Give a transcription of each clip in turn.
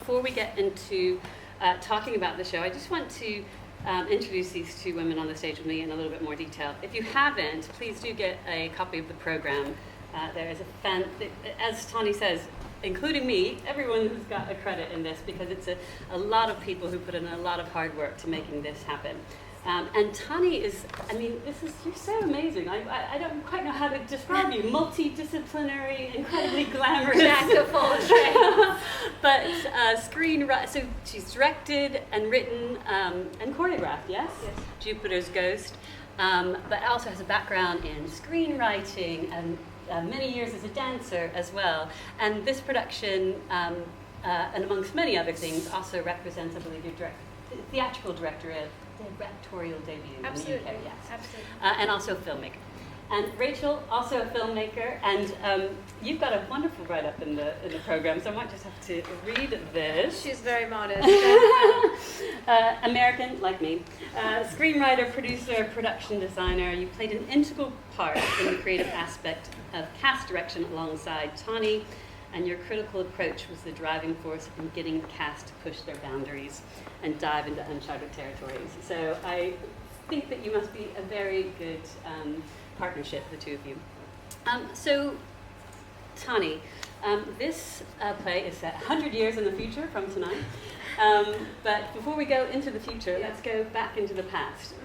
before we get into talking about the show, I just want to introduce these two women on the stage with me in a little bit more detail. If you haven't, please do get a copy of the program. There is as Tani says, including me, everyone who's got a credit in this, because it's a lot of people who put in a lot of hard work to making this happen. And Tani is, you're so amazing. I don't quite know how to describe you. Multidisciplinary, incredibly glamorous. Jack of all trades. But screenwriter, so she's directed and written and choreographed, yes? Yes. Jupiter's Ghost. But also has a background in screenwriting and many years as a dancer as well. And this production, and amongst many other things, also represents, I believe, your theatrical directorial debut Absolutely. in the UK. Yes. Absolutely. And also a filmmaker. And Rachel, also a filmmaker, and you've got a wonderful write-up in the program, so I might just have to read this. She's very modest. American, like me, screenwriter, producer, production designer. You played an integral part in the creative aspect of cast direction alongside Tani, and your critical approach was the driving force in getting the cast to push their boundaries and dive into uncharted territories. So I think that you must be a very good partnership, the two of you. So, Tani, this play is set 100 years in the future from tonight. But before we go into the future, let's go back into the past.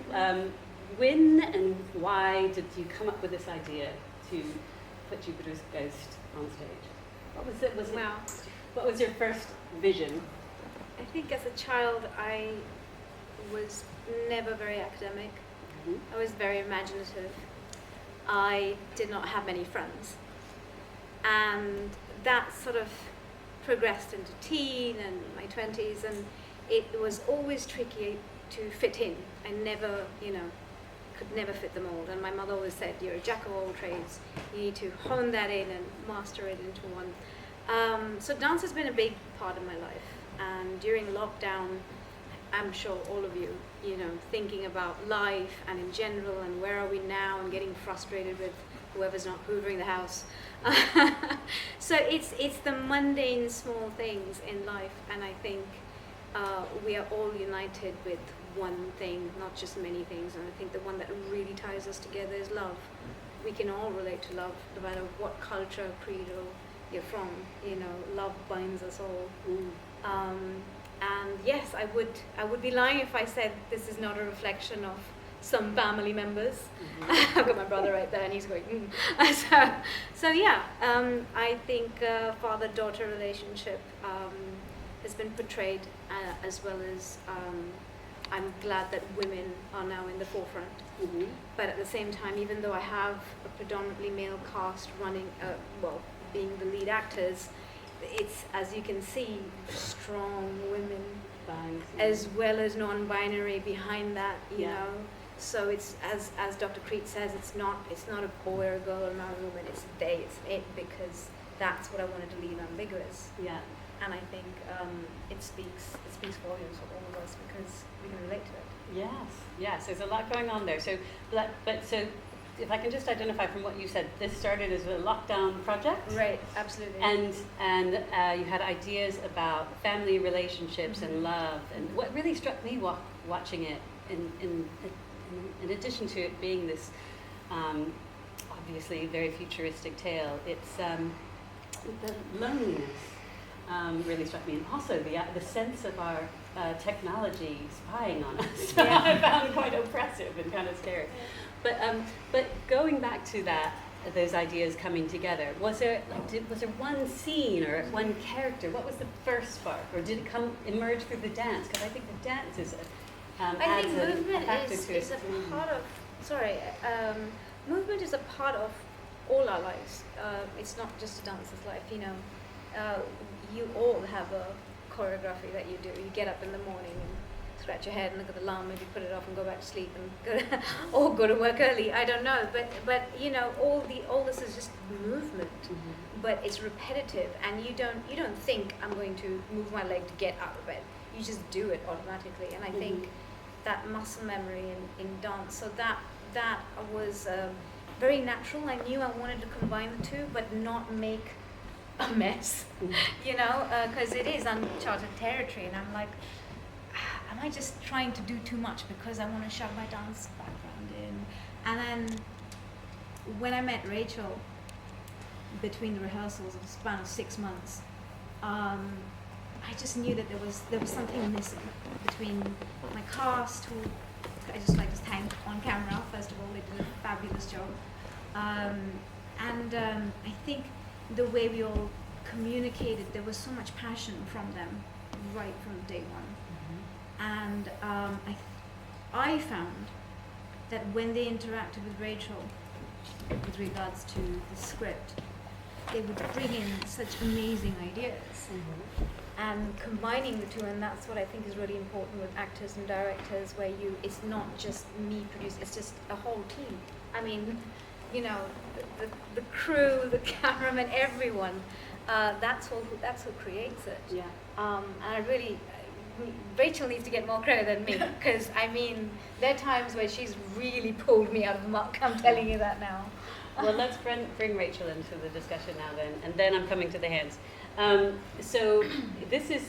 When and why did you come up with this idea to put Jupiter's Ghost on stage? What was it? What was your first vision? I think as a child, I was never very academic. I was very imaginative. I did not have many friends. And that sort of progressed into teen and my 20s, and it was always tricky to fit in. I never, could never fit the mold. And my mother always said, you're a jack of all trades. You need to hone that in and master it into one. So dance has been a big part of my life. And during lockdown, I'm sure all of you, thinking about life and in general and where are we now, and getting frustrated with whoever's not hoovering the house. So it's the mundane small things in life, and I think we are all united with one thing, not just many things. And I think the one that really ties us together is love. We can all relate to love, no matter what culture, creed, or you're from. Love binds us all. And yes, I would be lying if I said this is not a reflection of some family members. I've got my brother right there, and he's going. So yeah, I think father-daughter relationship has been portrayed, as well as I'm glad that women are now in the forefront. But at the same time, even though I have a predominantly male cast running, being the lead actors, it's, as you can see, strong women, as well as non-binary behind that, you know. So it's, as Dr. Crete says, it's not a boy or a girl or a man or a woman, it's they, it's it, because that's what I wanted to leave ambiguous. Yeah. And I think it speaks volumes for all of us, because we can relate to it. Yes, there's a lot going on there. So, so if I can just identify from what you said, this started as a lockdown project, right? Absolutely. And you had ideas about family relationships and love, and what really struck me watching it, in addition to it being this obviously very futuristic tale, it's the loneliness really struck me, and also the sense of our technology spying on us. I found quite oppressive and kind of scary. But going back to those ideas coming together, was there one scene or one character? What was the first spark, or did it emerge through the dance? Because I think the dance is I think movement is a part of. Movement is a part of all our lives. It's not just a dancer's life. You all have a choreography that you do. You get up in the morning and scratch your head and look at the alarm, maybe put it off and go back to sleep and go to work early. I don't know, but all this is just movement, but it's repetitive, and you don't think I'm going to move my leg to get out of bed. You just do it automatically, and I think that muscle memory in dance. So that was very natural. I knew I wanted to combine the two, but not make a mess, you know, because it is uncharted territory, and I'm like, am I just trying to do too much because I want to shove my dance background in? And then when I met Rachel, between the rehearsals, a span of 6 months, I just knew that there was something missing between my cast, who I just like to thank on camera. First of all, they did a fabulous job, and I think the way we all communicated, there was so much passion from them right from day one. And I found that when they interacted with Rachel with regards to the script, they would bring in such amazing ideas. And combining the two, and that's what I think is really important with actors and directors, where it's not just me producing, it's just a whole team. I mean, you know, the crew, the cameraman, everyone, that's who creates it. Yeah. And I really, Rachel needs to get more credit than me, because I mean, there are times where she's really pulled me out of the muck, I'm telling you that now. Well, let's bring Rachel into the discussion now then, and then I'm coming to the hands. So this is,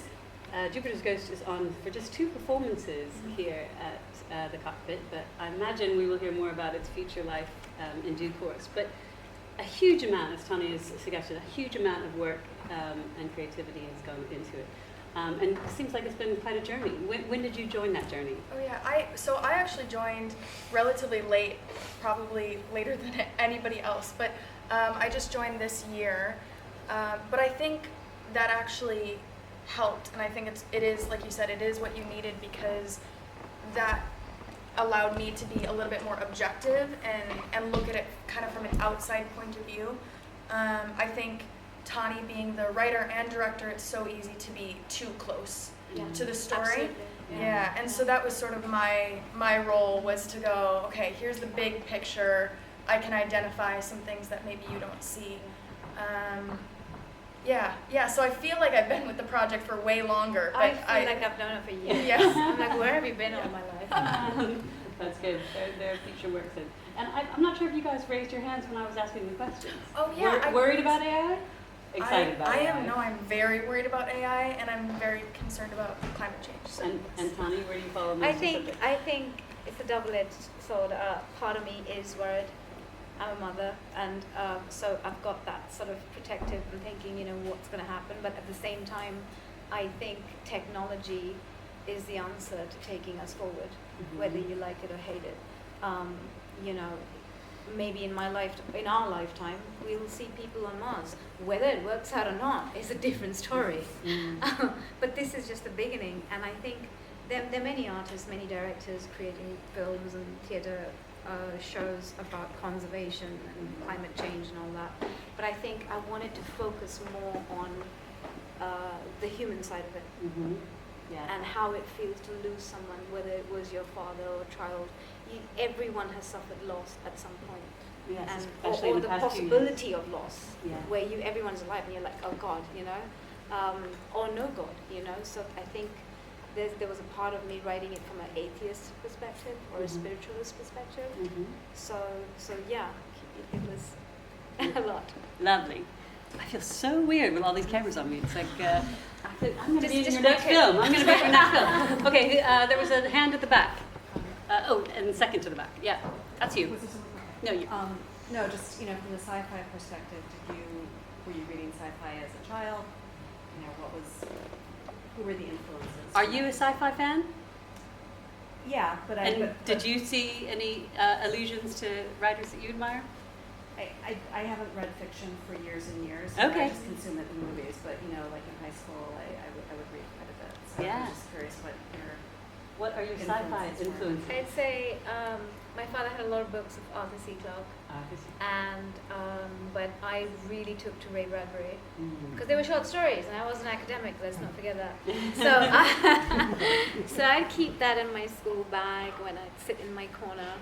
Jupiter's Ghost is on for just 2 performances here at the Cockpit, but I imagine we will hear more about its future life in due course. But a huge amount, as Tani has suggested, a huge amount of work and creativity has gone into it. And it seems like it's been quite a journey. When did you join that journey? Oh yeah, I actually joined relatively late, probably later than anybody else, but I just joined this year. But I think that actually helped, and I think it is, like you said, it is what you needed, because that allowed me to be a little bit more objective and look at it kind of from an outside point of view. I think Tani being the writer and director, it's so easy to be too close to the story. Absolutely. Yeah, and so that was sort of my role, was to go, okay, here's the big picture. I can identify some things that maybe you don't see. So I feel like I've been with the project for way longer. But I feel like I've known it for years. Yes. I'm like, where have you been all my life? That's good. Their future works in. And I'm not sure if you guys raised your hands when I was asking the questions. Oh yeah. Worried about AI? Excited about AI? I'm very worried about AI, and I'm very concerned about climate change. So And Tani, where do you fall on I this think subject? it's a double-edged sword. Part of me is worried. I'm a mother, and so I've got that sort of protective and thinking, you know, what's going to happen. But at the same time, I think technology is the answer to taking us forward, whether you like it or hate it. You know, maybe in our lifetime, we'll see people on Mars. Whether it works out or not is a different story. But this is just the beginning, and I think there are many artists, many directors creating films and theatre shows about conservation and climate change and all that. But I think I wanted to focus more on the human side of it. And how it feels to lose someone, whether it was your father or a child. Everyone has suffered loss at some point. Yes, And especially or in the past few possibility of loss, Yeah. where everyone's alive and you're like, oh God, you know, or no God, you know. So I think there was a part of me writing it from an atheist perspective or a spiritualist perspective. So yeah, it was a lot. Lovely. I feel so weird with all these cameras on me. It's like, I'm going to be in your just next work it. film. I'm going to be in your next film. Okay, there was a hand at the back. And second to the back. Yeah, that's you. No, you. No, just, you know, from the sci-fi perspective, were you reading sci-fi as a child? You know, who were the influences? Are you a sci-fi fan? Yeah, but did you see any allusions to writers that you admire? I haven't read fiction for years and years. Okay. I just consume it in movies, but, you know, like in high school, I would read quite a bit. So Yeah. I'm just curious What are your sci-fi influences? I'd say my father had a lot of books of Arthur C. Clarke, and but I really took to Ray Bradbury because they were short stories, and I was an academic. Let's not forget that. So I'd keep that in my school bag when I'd sit in my corner,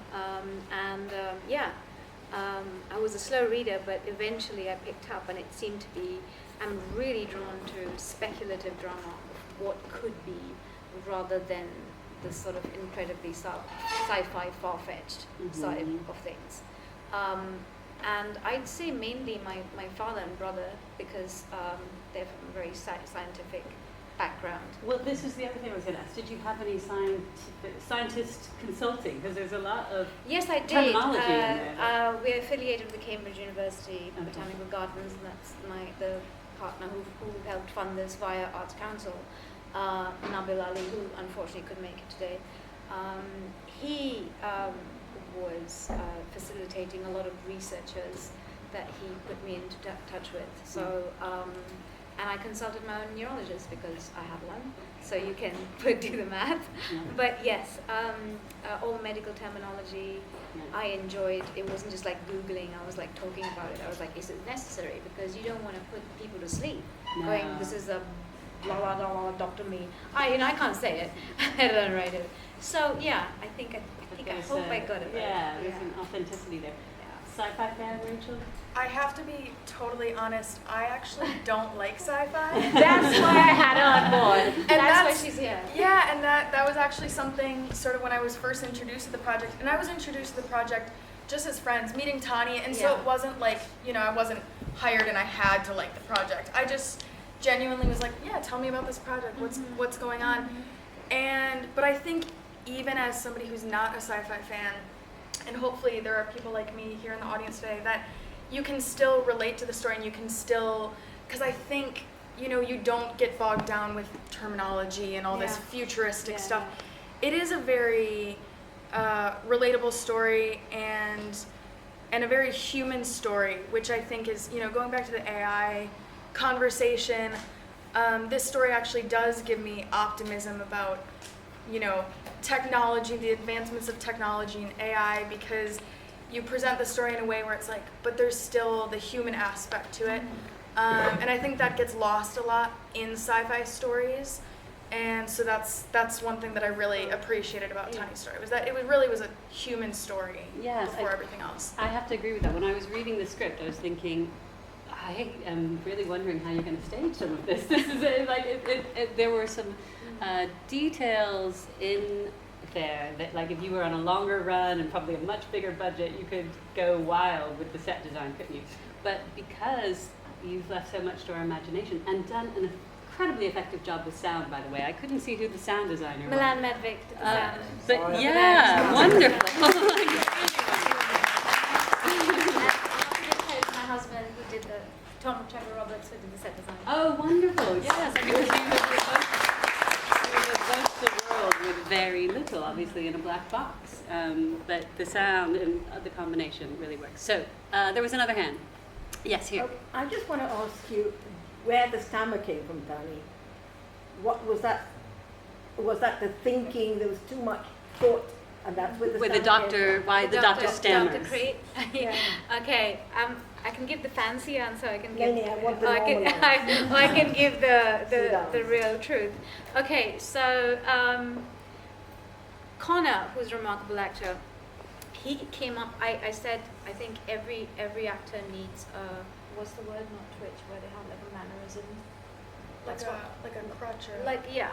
I was a slow reader, but eventually I picked up, and it seemed to be. I'm really drawn to speculative drama of what could be, rather than the sort of incredibly sci-fi, far-fetched side of things. And I'd say mainly my father and brother, because they're from a very scientific background. Well, this is the other thing I was going to ask. Did you have any scientist consulting? Because there's a lot of Yes, I did. terminology in there. We're affiliated with the Cambridge University Okay. Botanical Gardens, and that's the partner who helped fund this via Arts Council, Nabil Ali, who unfortunately couldn't make it today. He was facilitating a lot of researchers that he put me into touch with. So, and I consulted my own neurologist because I have one, so you can do the math. Yeah. But yes, all the medical terminology Yeah. I enjoyed. It wasn't just like Googling, I was like talking about it. I was like, is it necessary? Because you don't want to put people to sleep going, No. this is a blah blah blah blah Dr. Me. I can't say it. I don't write it. So yeah, I hope I got it right. Yeah, there's an authenticity there. Yeah. Sci-fi fan, Rachel? I have to be totally honest. I actually don't like sci-fi. That's why I had her on board. And That's why she's here. Yeah, and that was actually something sort of when I was first introduced to the project. And I was introduced to the project just as friends, meeting Tani. And so Yeah. it wasn't like, I wasn't hired and I had to like the project. I just genuinely was like, yeah, tell me about this project. What's going on? But I think even as somebody who's not a sci-fi fan, and hopefully there are people like me here in the audience today, that you can still relate to the story and you can still, because I think, you don't get bogged down with terminology and all this Yeah. futuristic Yeah. stuff. It is a very relatable story and a very human story, which I think is, going back to the AI conversation, this story actually does give me optimism about, technology, the advancements of technology and AI, because you present the story in a way where it's like, but there's still the human aspect to it. And I think that gets lost a lot in sci-fi stories. And so that's one thing that I really appreciated about Tani's story, was that it really was a human story Yes, before everything else. I have to agree with that. When I was reading the script, I was thinking, I am really wondering how you're going to stage some of this. This is there were some details in there that, like, if you were on a longer run and probably a much bigger budget, you could go wild with the set design, couldn't you? But because you've left so much to our imagination and done an incredibly effective job with sound, by the way. I couldn't see who the sound designer was. Milan Medvik did the sound. But yeah, wonderful. My husband, who did Tom Trevor Roberts, who did the set design. Oh, wonderful! Yes, because you approached the world with very little, obviously, in a black box. But the sound and the combination really works. So there was another hand. Yes, here. Okay, I just want to ask you where the stammer came from, Tani. What was that? Was that the thinking? There was too much thought, and that's where the With the stammer doctor, came why the doctor stammers. Dr. Crete. Yeah. Okay, I can give the fancy answer. I can No, give. no, I want the I can, normal I can give Sit the down. real truth. Okay, so Connor, who's a remarkable actor, he came up. I said I think every actor needs what's the word? Not twitch, where they have like a mannerism. Like That's a crutch or like Yeah.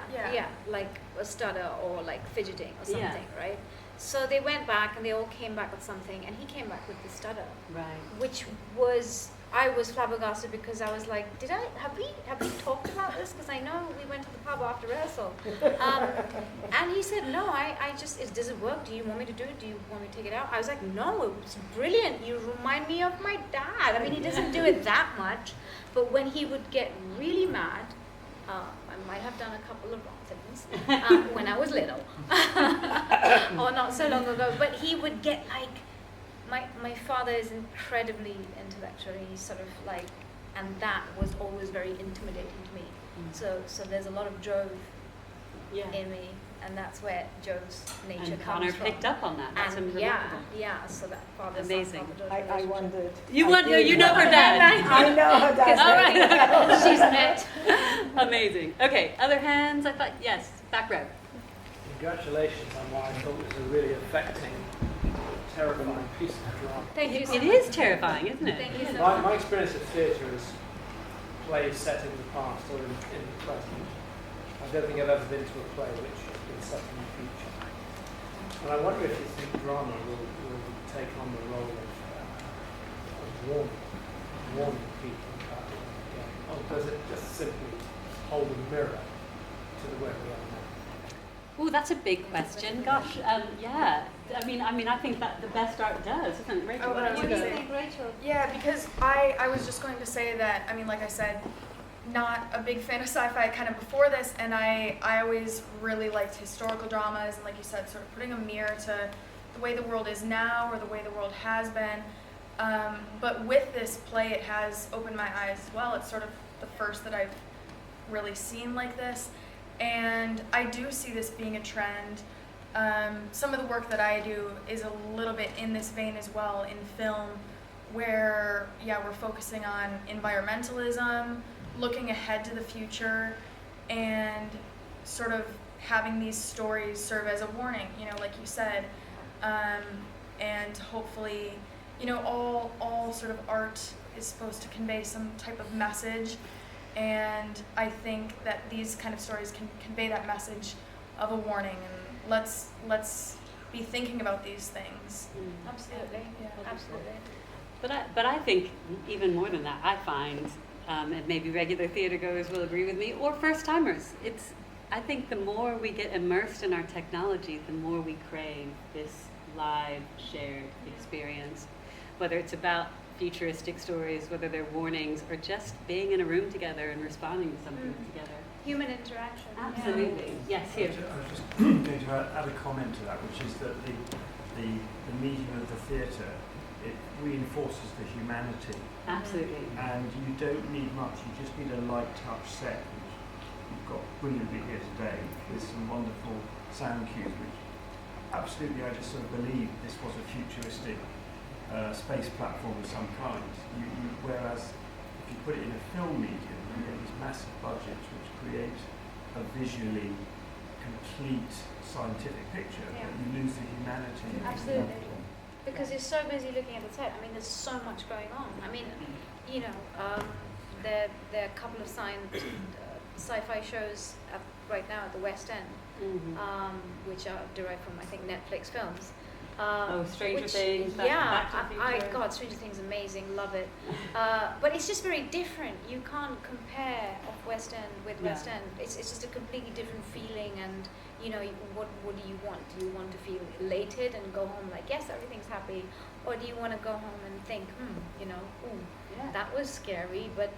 like a stutter or like fidgeting or Yeah. something, right? So they went back and they all came back with something, and he came back with the stutter, Right. which was, I was flabbergasted because I was like, have we talked about this? Because I know we went to the pub after rehearsal, and he said, no, I just, does it work? Do you want me to do it? Do you want me to take it out? I was like, no, it's brilliant. You remind me of my dad. I mean, he doesn't do it that much, but when he would get really mad, I might have done a couple of wrong things when I was little, or not so long ago. But he would get like, my father is incredibly intellectual. He's sort of like, and that was always very intimidating to me. So there's a lot of Jove in me, and that's where Jove's nature And comes Connor from. picked up on that. That's And remarkable. yeah. So that father Amazing. I wondered. You I want? did. You know her dad. I know her dad. All right. She's met. Amazing. Okay. Other hands. I thought yes. Back row. Congratulations on what I thought was a really affecting, terrifying piece of drama. Thank you so It much. is terrifying, isn't it? Thank you so My much. experience of theatre is plays set in the past or in the present. I don't think I've ever been to a play which has been set in the future. And I wonder if you think drama will take on the role of warning people about where we're going? Or does it just simply hold a mirror to the where we are now? Oh, that's a big question. Gosh, yeah. I mean, I think that the best art does, isn't it, Rachel? Oh, What what do do you you think? think? Rachel? Yeah, because I was just going to say that, I mean, like I said, not a big fan of sci-fi kind of before this, and I always really liked historical dramas, and like you said, sort of putting a mirror to the way the world is now or the way the world has been. But with this play, it has opened my eyes as well. It's sort of the first that I've really seen like this, and I do see this being a trend. Some of the work that I do is a little bit in this vein as well in film, where, yeah, we're focusing on environmentalism, looking ahead to the future, and sort of having these stories serve as a warning, you know, like you said, and hopefully, you know, all sort of art is supposed to convey some type of message, and I think that these kind of stories can convey that message of a warning, and let's be thinking about these things. Absolutely. Yeah. Absolutely. But I think even more than that, I find, and maybe regular theater goers will agree with me, or first timers. I think the more we get immersed in our technology, the more we crave this live, shared experience. Whether it's about futuristic stories, whether they're warnings, or just being in a room together and responding to something together. Human interaction. Absolutely. Yes, here. I was just going to add a comment to that, which is that the medium of the theatre, it reinforces the humanity, Absolutely. and you don't need much. You just need a light touch set, which you've got brilliantly here today, with some wonderful sound cues, which absolutely I just sort of believe this was a futuristic space platform of some kind. Whereas if you put it in a film medium, you get these massive budgets which create a visually complete scientific picture, Yeah. but you lose the humanity. Absolutely. Because you're so busy looking at the set. I mean, there's so much going on. I mean, you know, there are a couple of sci-fi shows right now at the West End, which are derived from, I think, Netflix films. Stranger which- Things. Yeah, Back to the I Future. God, Stranger Things, amazing, love it. But it's just very different. You can't compare of West End with West End. It's just a completely different feeling, and you know, what do you want? Do you want to feel elated and go home like, yes, everything's happy, or do you want to go home and think, you know, ooh, Yeah. that was scary, but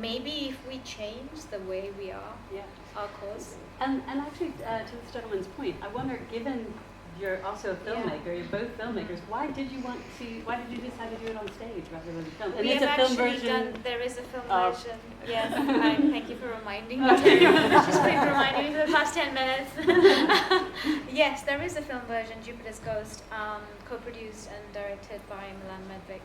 maybe if we change the way we are, Yeah. our course. And actually, to this gentleman's point, I wonder, given you're also a filmmaker, you're both filmmakers, why did you decide to do it on stage rather than film? And We it's a have film actually version. there is a film Oh. version. Yes, thank you for reminding me. She's been reminding me for the past 10 minutes. Yes, there is a film version, Jupiter's Ghost, co-produced and directed by Milan Medvik.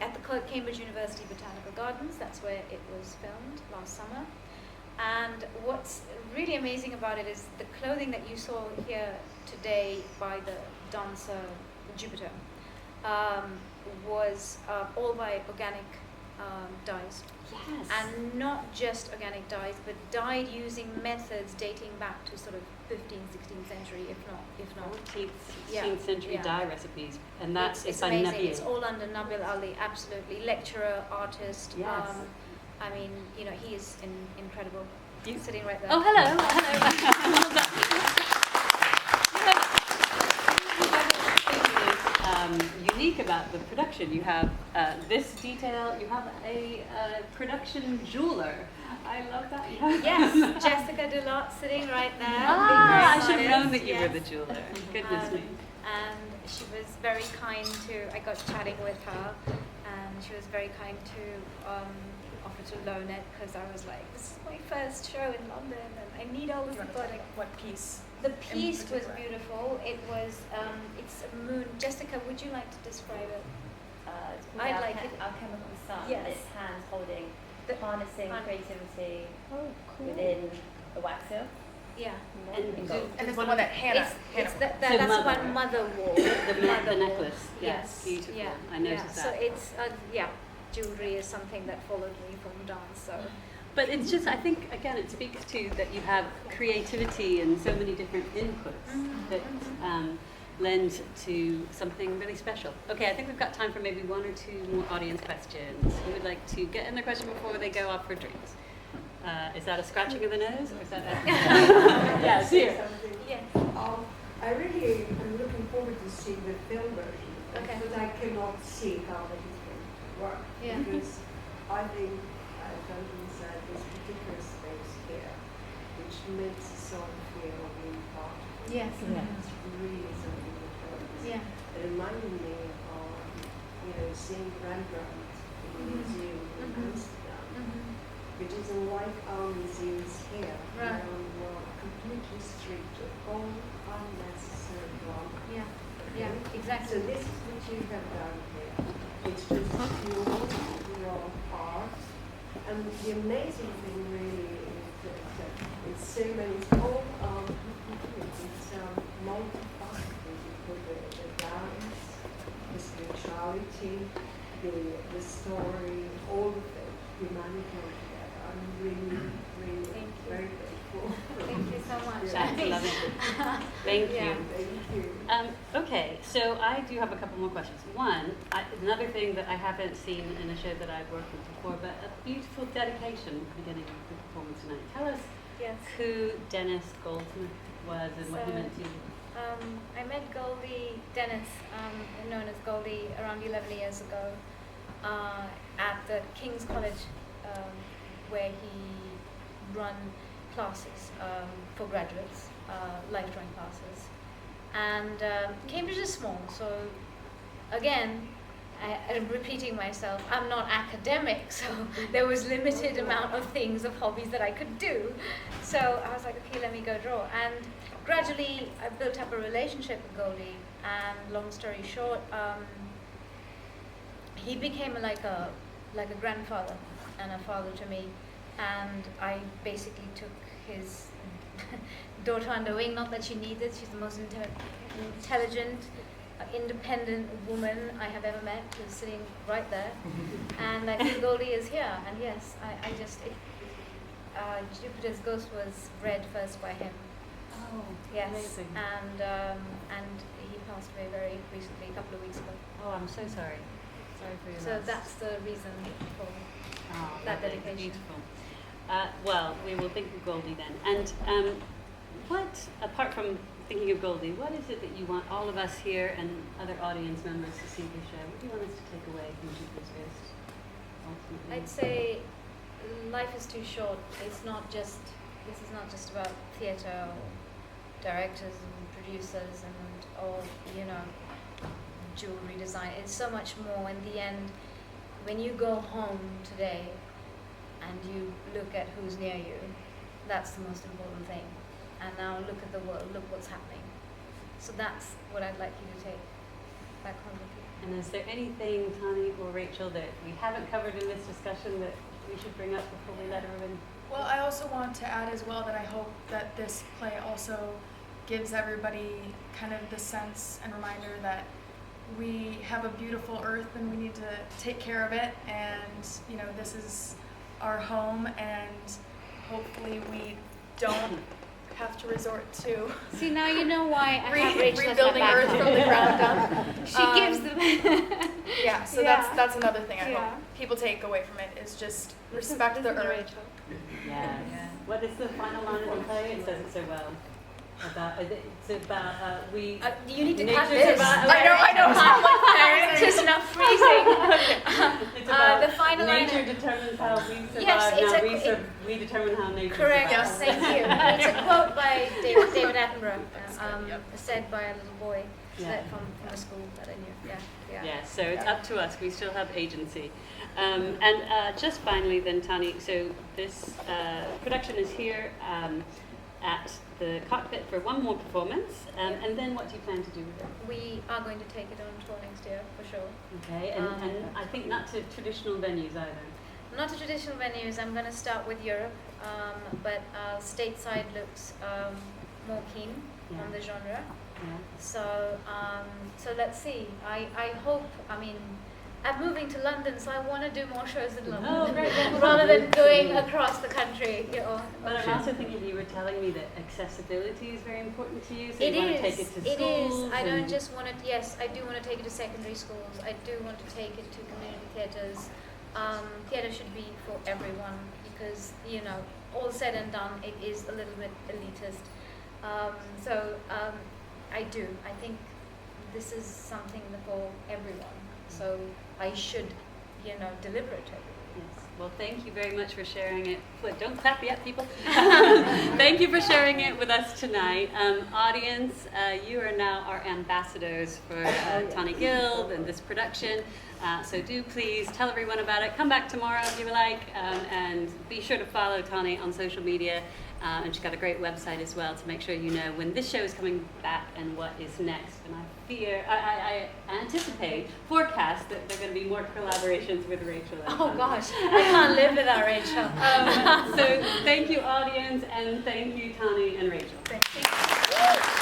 At the Cambridge University Botanical Gardens, that's where it was filmed last summer. And what's really amazing about it is the clothing that you saw here today by the dancer Jupiter was all by organic dyes. Yes. And not just organic dyes, but dyed using methods dating back to sort of 15th, 16th century, if not 14th, 16th Yeah, century yeah. dye recipes, and that's it's by amazing. Nabil. It's all under Nabil Ali, absolutely. Lecturer, artist. Yes. I mean, you know, he is incredible. You- Sitting right there. Oh, hello. Hello. Unique about the production. You have this detail. You have a production jeweler. I love that. You have Yes, Jessica Dulot sitting right there. I should have known Artist, that you were the yes. jeweler. Goodness me. And she was very kind to, I got chatting with her, and she was very kind to offer to loan it, because I was like, this is my first show in London, and I need all this You want to tell support. me what piece? The piece was particular? beautiful. It was, it's a moon. Jessica, would you like to describe it? It's called I'd like it. Alchemical Sun. Yes. It's hands holding, The- harnessing Han- creativity Oh, cool. within a wax silk. Yeah. And And it's the one that Hannah. It's Hannah that, So that's mother. one mother wall. The Mother wall. necklace. Yes. Yes. Beautiful. Yeah. I noticed yeah. that. So it's jewelry is something that followed me from dance. So But it's just, I think, again, it speaks to that you have creativity and so many different inputs that lend to something really special. Okay, I think we've got time for maybe one or two more audience questions. Who would like to get in their question before they go off for drinks? Is that a scratching of the nose, or is that a... Yes, here. Yes. I really am looking forward to seeing the film version, Okay. but I cannot see how it is going to work. Yeah. Because I think, as Duncan said, this particular space here, which makes the song feel really part of it. Yes. It's really something that works. Yeah. It reminded me of, seeing Rembrandt in the museum in Amsterdam, which isn't like our museums here Right. around the world, completely stripped of all unnecessary drama. Yeah. Okay? Yeah. So Exactly. this is what you have done here. It's just pure art. And the amazing thing really is that it's so many, it's all it's multifaceted. You put the dance, the spirituality, the story, all of it, humanity all together. I'm really, really Thank you. very grateful. Thank you so much. I love it. Thank Yeah. you. Thank you. Okay, so I do have a couple more questions. One, another thing that I haven't seen in a show that I've worked with before, but a beautiful dedication at the beginning of the performance tonight. Tell us Yes. who Dennis Goldsmith was and what he So, meant to you. I met Goldie Dennis, known as Goldie, around 11 years ago at the King's College, where he run classes for graduates, life drawing classes. And Cambridge is small, so again, I'm repeating myself, I'm not academic, so there was limited amount of things, of hobbies that I could do. So I was like, okay, let me go draw. And gradually, I built up a relationship with Goldie, and long story short, he became like a grandfather and a father to me. And I basically took his daughter under wing. Not that she needed; she's the most intelligent, independent woman I have ever met, who's sitting right there. And I think Goldie is here. And yes, Jupiter's Ghost was read first by him. Oh, Yes, amazing. and he passed away very recently, a couple of weeks ago. Oh, I'm so sorry. Sorry for your So loss. that's the reason for Oh, that lovely. dedication. Beautiful. Well, we will think of Goldie then. And what, apart from thinking of Goldie, what is it that you want all of us here and other audience members to see the show? What do you want us to take away from Jupiter's Ghost? Ultimately? I'd say life is too short. This is not just about theatre or directors and producers and all, jewelry design. It's so much more. In the end, when you go home today and you look at who's near you, that's the most important thing. And now look at the world, look what's happening. So that's what I'd like you to take back home with you. And is there anything, Tani or Rachel, that we haven't covered in this discussion that we should bring up before we let everyone? Well, I also want to add as well that I hope that this play also gives everybody kind of the sense and reminder that we have a beautiful earth and we need to take care of it, and this is our home, and hopefully we don't have to resort to See, now you know why I have Rachel as my rebuilding Earth backup. from the ground up. She gives them. Yeah, so Yeah. that's another thing I Yeah. hope people take away from it is just respect the earth. Rachel. Yes. What is the final line of the play? It says it so well. It's about we. You need to Nature's cut this. about- I know. It's not freezing. It's about the final line. nature determines how we survive. Yes, it's now we determine how nature Correct. survives. Thank you. It's a quote by David Attenborough, said by a little boy Yeah. from a school that I knew. Yeah. Yeah, so it's up to us. We still have agency. And just finally then, Tani, so this production is here at the Cockpit for one more performance, and then what do you plan to do with it? We are going to take it on tour next year, for sure. Okay, and I think not to traditional venues either. Not to traditional venues. I'm going to start with Europe, but stateside looks more keen on the genre. Yeah. So let's see. I hope. I mean, I'm moving to London, so I want to do more shows in London. Oh, great. Yeah. Rather than going across the country, you know. But I'm also thinking you were telling me that accessibility is very important to you, so It you want to is. take it to It schools. is. I don't and- just want to. Yes, I do want to take it to secondary schools. I do want to take it to community theatres. Theatre should be for everyone because all said and done, it is a little bit elitist. I do. I think this is something for everyone. So I should, deliver it to everyone. Yes. Well, thank you very much for sharing it. Well, don't clap yet, people. Thank you for sharing it with us tonight. Audience, you are now our ambassadors for Tani Gill and this production. So do please tell everyone about it. Come back tomorrow if you would like, and be sure to follow Tani on social media. And she's got a great website as well to make sure you know when this show is coming back and what is next. And I anticipate, forecast that there are going to be more collaborations with Rachel. And Oh Tani. gosh, I can't live without Rachel. So thank you, audience, and thank you, Tani and Rachel. Thank you.